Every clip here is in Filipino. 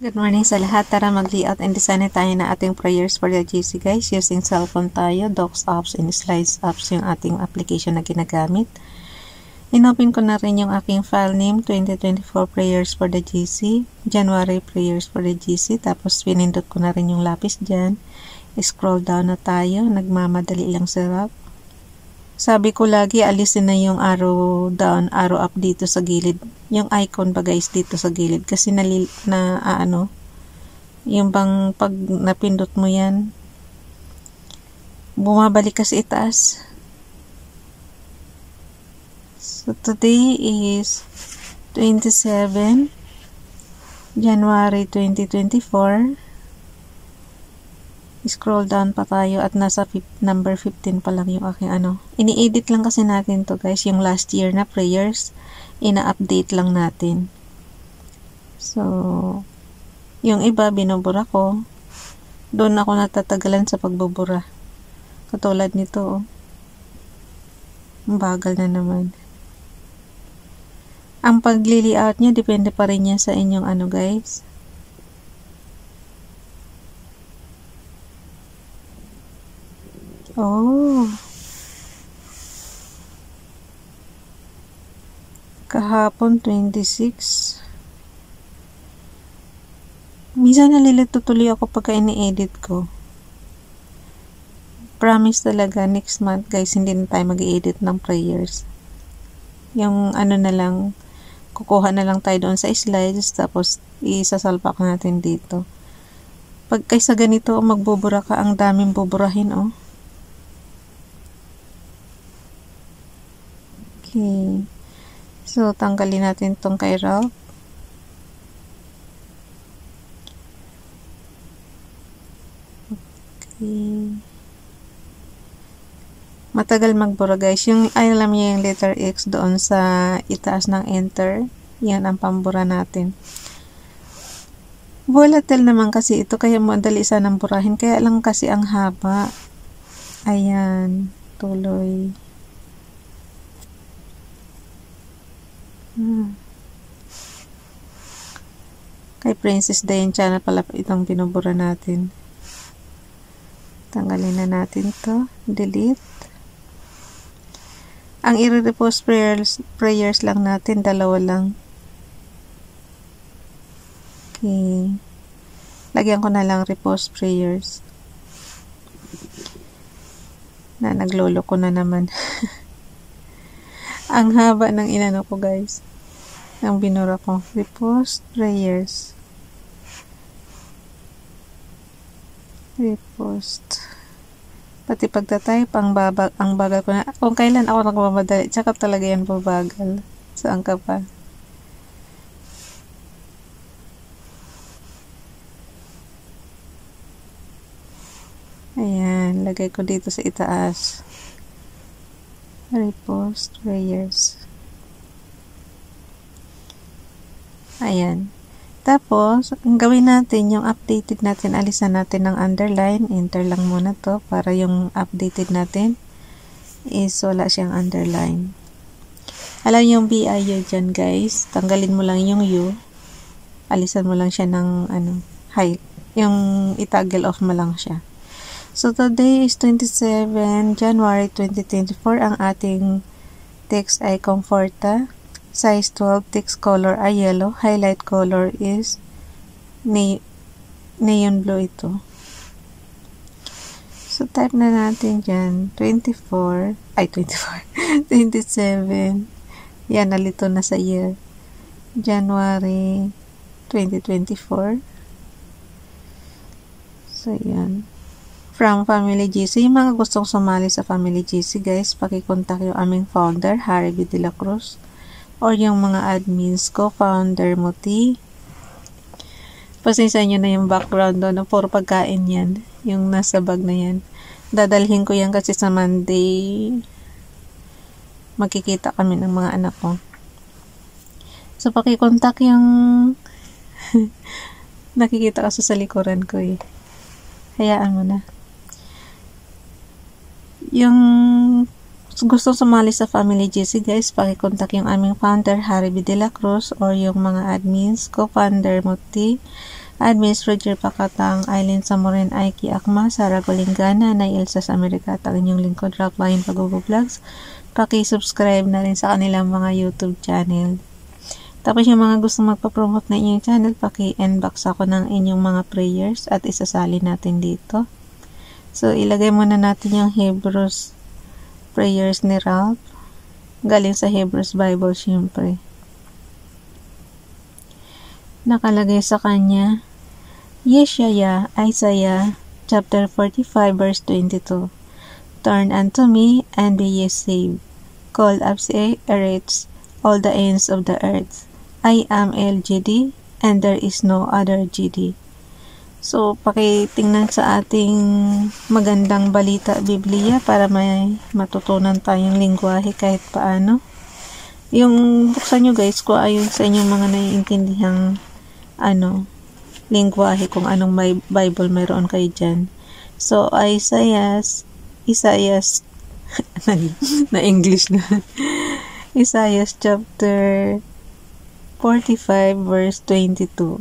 Good morning sa lahat. Tara mag-layout and design tayo na ating prayers for the GC guys. Using cellphone tayo, Docs apps and Slides apps yung ating application na ginagamit. Inopen ko na rin yung aking file name, 2024 prayers for the GC, January prayers for the GC. Tapos pinindot ko na rin yung lapis dyan. Scroll down na tayo. Nagmamadali lang sa rock. Sabi ko lagi, alisin na yung arrow down, arrow up dito sa gilid. Yung icon ba guys dito sa gilid. Kasi yung bang pag napindot mo yan, bumabalik kasi itaas. So today is 27 January 2024. Scroll down pa tayo at nasa number 15 pa lang yung aking Ini-edit lang kasi natin to guys, yung last year na prayers. Ina-update lang natin. So, yung iba binubura ko. Doon ako natatagalan sa pagbubura. Katulad nito, oh. Ang bagal na naman. Ang pag-layout niya, depende pa rin yan sa inyong guys. Oh. Kahapon 26. Minsan nalilito tuloy ako pagka ini-edit ko. Promise talaga next month guys, hindi na tayo mag-edit ng prayers. Yung na lang, kukuha na lang tayo doon sa slides tapos isasalpak natin dito. Pag kaysa ganito magbubura ka, ang daming buburahin oh. Okay. So, tanggalin natin itong kay Ralph. Okay. Matagal magbura guys. Yung alam niyo yung letter X doon sa itaas ng enter. Yan ang pambura natin. Volatile naman kasi ito kaya madali sanang burahin. Kaya lang kasi ang haba. Ayan. Tuloy. Kay Princess Diane channel pala itong binubura natin. Tanggalin na natin to. Delete. Ang i-repost prayers lang natin, dalawa lang. Okay. Lagyan ko na lang repost prayers. Naglolo ko na naman. Ang haba ng inano ko guys. Ang binura ko. Repost prayers. Repost. Pati pagtatype, ang bagal ko na. Kung kailan ako nagmamadali, tsaka talaga yan babagal. Saan ka pa? Ayan. Lagay ko dito sa itaas. Repost prayers. Ayan. Tapos, ang gawin natin, yung updated natin, alisan natin ng underline. Enter lang muna to para yung updated natin is wala siyang underline. Alam yung BIU dyan guys, tanggalin mo lang yung U. Alisan mo lang siya ng height. Yung itaggle off mo lang siya. So, today is 27 January 2024. Ang ating text ay Comforta. Size 12. Text color ay yellow. Highlight color is neon blue ito. So, type na natin dyan. 27. Yan, nalito na sa year. January 2024. So, yan. From Family GC. Yung mga gustong sumali sa Family GC guys, pakikontak yung aming founder, Harry B. De La Cruz, or yung mga admins ko, founder Muti. Pasensya nyo na yung background doon, puro pagkain yan, yung nasa bag na yan. Dadalhin ko yan kasi sa Monday magkikita kami ng mga anak ko. So pakikontak yung nakikita kasi sa likuran ko eh. Hayaan mo na. Yung gusto sumali sa Family GC guys, pakikontak yung aming founder Harry B. De La Cruz or yung mga admins ko, founder Muti, Admins Roger Pacatang, Aileen Samorin, Aiki Akma, Sara Golingana, Nay Elsa sa Amerika at ang inyong lingkod, Ralph Lion Pag-Vlogs. Paki-subscribe na rin sa kanilang mga YouTube channel. Tapos yung mga gusto magpa-promote na inyong channel, paki-inbox ako ng inyong mga prayers at isasali natin dito. So, ilagay muna natin yung Hebrews prayers ni Ralph. Galing sa Hebrews Bible, syempre. Nakalagay sa kanya, Yeshaya, Isaiah, chapter 45, verse 22. Turn unto me, and be ye saved. Call up Eretz, all the ends of the earth. I am LGD, and there is no other GD. So, pakitingnan sa ating magandang balita Biblia para may matutunan tayong lingwahe kahit paano. Yung buksan nyo guys, kung ayon sa inyong mga naiintindihang lingwahe, kung anong Bible mayroon kayo dyan. So, Isaiah na English na. Isaiah chapter 45 verse 22.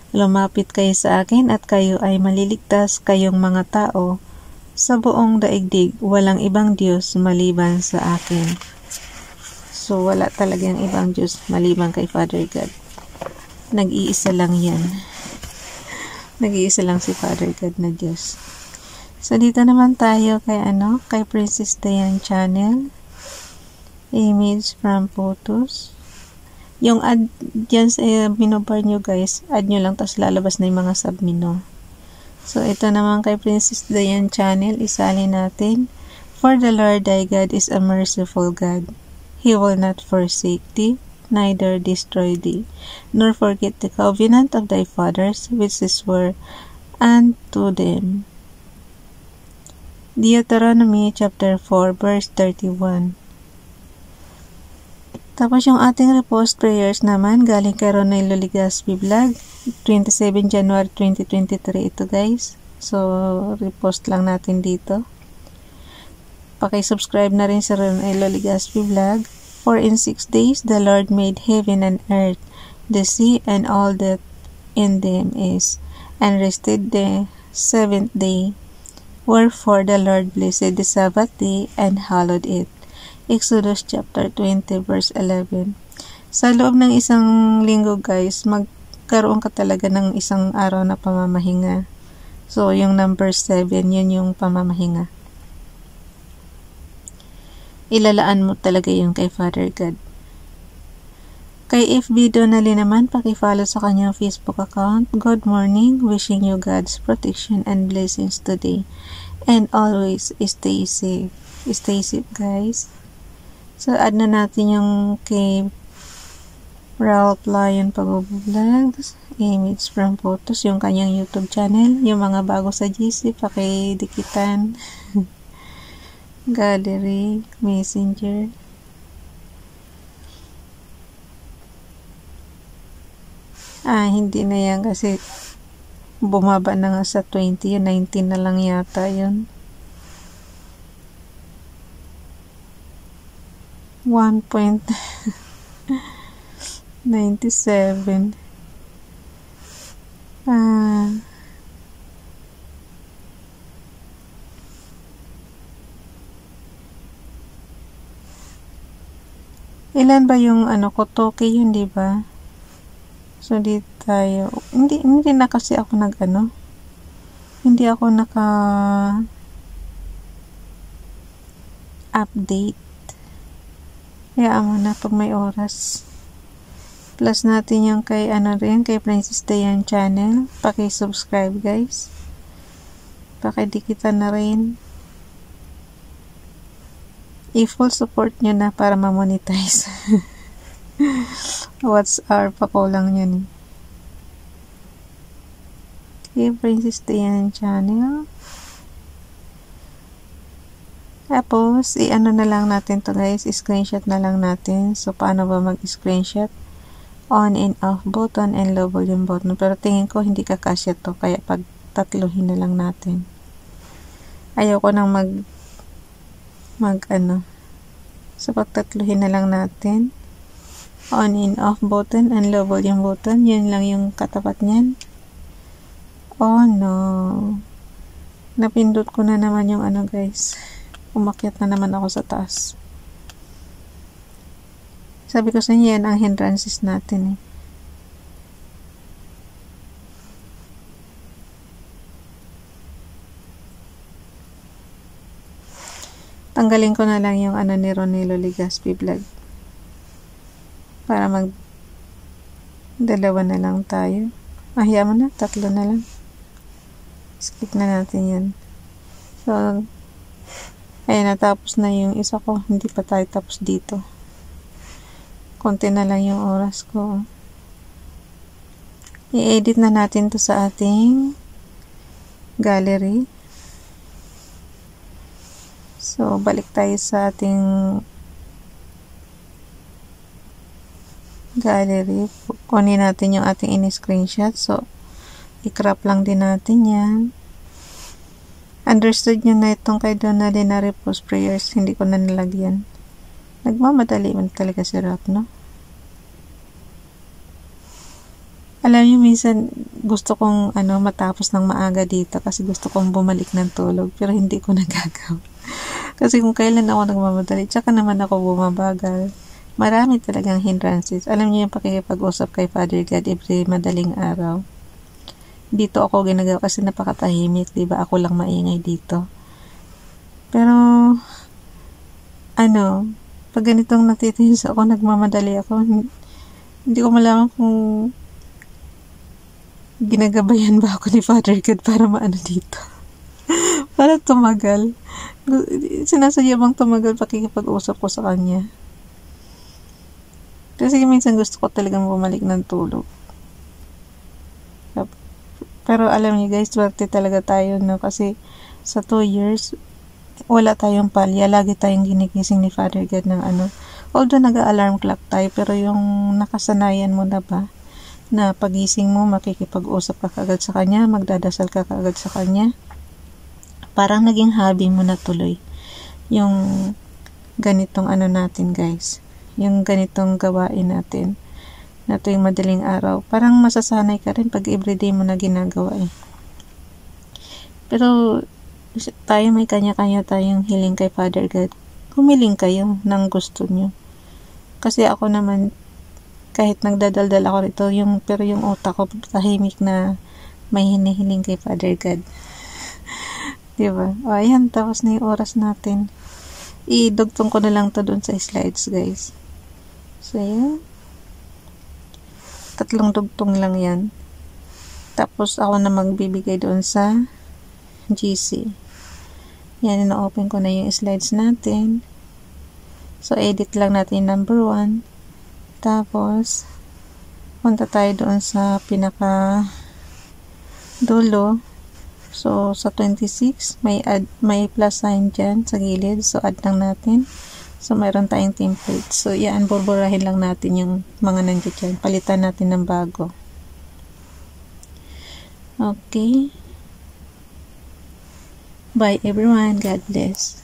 Lumapit kayo sa akin at kayo ay maliligtas, kayong mga tao sa buong daigdig, walang ibang Diyos maliban sa akin. So, wala talagang ibang Diyos maliban kay Father God. Nag-iisa lang yan. Nag-iisa lang si Father God na Diyos. So, dito naman tayo kay Princess Diane Channel. Image from photos. Yung add dyan sa minobar nyo guys, add nyo lang, tapos lalabas na yung mga submenu. So, ito naman kay Princess Diane Channel, isali natin. For the Lord thy God is a merciful God. He will not forsake thee, neither destroy thee, nor forget the covenant of thy fathers, which he swore unto them. Deuteronomy chapter 4 verse 31. Tapos yung ating repost prayers naman galing kay Ronelo Ligaspi Vlog, 27 January 2023 ito guys. So repost lang natin dito. Paki-subscribe na rin sa Ronelo Ligaspi Vlog. For in 6 days the Lord made heaven and earth, the sea and all that in them is, and rested the 7th day. Wherefore the Lord blessed the Sabbath day and hallowed it. Exodus chapter 20 verse 11. Sa loob ng isang linggo guys, magkaroon ka talaga ng isang araw na pamamahinga. So yung number 7, yun yung pamamahinga. Ilalaan mo talaga yun kay Father God. Kay FB Donali naman, paki-follow sa kanyang Facebook account. Good morning, wishing you God's protection and blessings today. And always stay safe. Stay safe guys. So, add na natin yung kay Ralph Lion Pag-Vlogs, image from photos, yung kanyang YouTube channel. Yung mga bago sa GC, paki-dikitan. Gallery, Messenger. Hindi na yan kasi bumaba na nga sa 20, 19 na lang yata yun. 1.97. Ilan ba yung Kotoke yun, di ba? So, dito tayo. Hindi na kasi ako hindi ako update. Kaya mo na pag may oras. Plus natin yung kay kay Princess Diane Channel. Paki-subscribe guys. Paki-dikitan na rin. I-full support nyo na para ma-monetize. What's our pakulang yun? Kay Princess Diane Channel. Tapos, na lang natin to guys. Screenshot na lang natin. So, paano ba mag-screenshot? On and off button and low volume button. Pero tingin ko hindi kakasya to. Kaya pagtatluhin na lang natin. Ayoko nang So, pagtatluhin na lang natin. On and off button and low volume button. Yun lang yung katapat niyan. Oh no. Napindot ko na naman yung ano guys. Umakyat na naman ako sa taas. Sabi ko sa inyo yan ang hindrances natin eh. Tanggalin ko na lang yung ano ni Ronelo Legaspi vlog. Para dalawa na lang tayo. Ahya mo na, 3 na lang. Skip na natin yan. So, ayun, natapos na yung isa ko. Hindi pa tayo tapos dito. Konti na lang yung oras ko. I-edit na natin to sa ating gallery. So, balik tayo sa ating gallery. Kunin natin yung ating in-screenshot. So, i-crop lang din natin yan. Understood nyo na itong kay Donalyn na repost prayers. Hindi ko na nilagyan. Nagmamadali man talaga si Rap, no? Alam nyo, minsan gusto kong matapos ng maaga dito kasi gusto kong bumalik ng tulog. Pero hindi ko nagagawa. Kasi kung kailan ako nagmamadali, tsaka naman ako bumabagal. Marami talagang hindrances. Alam niyo yung pakikipag-usap kay Father God every madaling araw. Dito ako ginagawa kasi napakatahimik, diba? Ako lang maingay dito. Pero, pag ganitong natitiis ako, nagmamadali ako. Hindi ko malaman kung ginagabayan ba ako ni Father God para maano dito. Para tumagal. Sinasadya bang tumagal pakikipag-usap ko sa kanya? Kasi minsan gusto ko talagang bumalik ng tulog. Pero alam niyo guys, swerte talaga tayo, no? Kasi sa 2 years, wala tayong palya. Lagi tayong ginigising ni Father God ng Although nag-alarm clock tayo, pero yung nakasanayan mo na ba, na pagising mo, makikipag-usap ka kagad sa kanya, magdadasal ka kagad sa kanya. Parang naging hobby mo na tuloy. Yung ganitong natin guys. Yung ganitong gawain natin na tuwing madaling araw. Parang masasanay ka rin pag everyday mo na ginagawa eh. Pero tayo may kanya-kanya tayong hiling kay Father God. Humiling kayo ng gusto nyo. Kasi ako naman, kahit nagdadaldal ako rito, pero yung utak ko tahimik na may hinihiling kay Father God. Diba? O ayan, tapos na yung oras natin. Idugtong ko na lang to dun sa slides guys. So ayan. 3 dugtong lang yan. Tapos ako na magbibigay doon sa GC. Yan, ina-open ko na yung slides natin. So, edit lang natin yung number 1. Tapos, punta tayo doon sa pinaka dulo. So, sa 26, may plus sign dyan sa gilid. So, add lang natin. So, mayroon tayong template. So, yan, burburahin lang natin yung mga nandiyan dyan. Palitan natin ng bago. Okay. Bye everyone. God bless.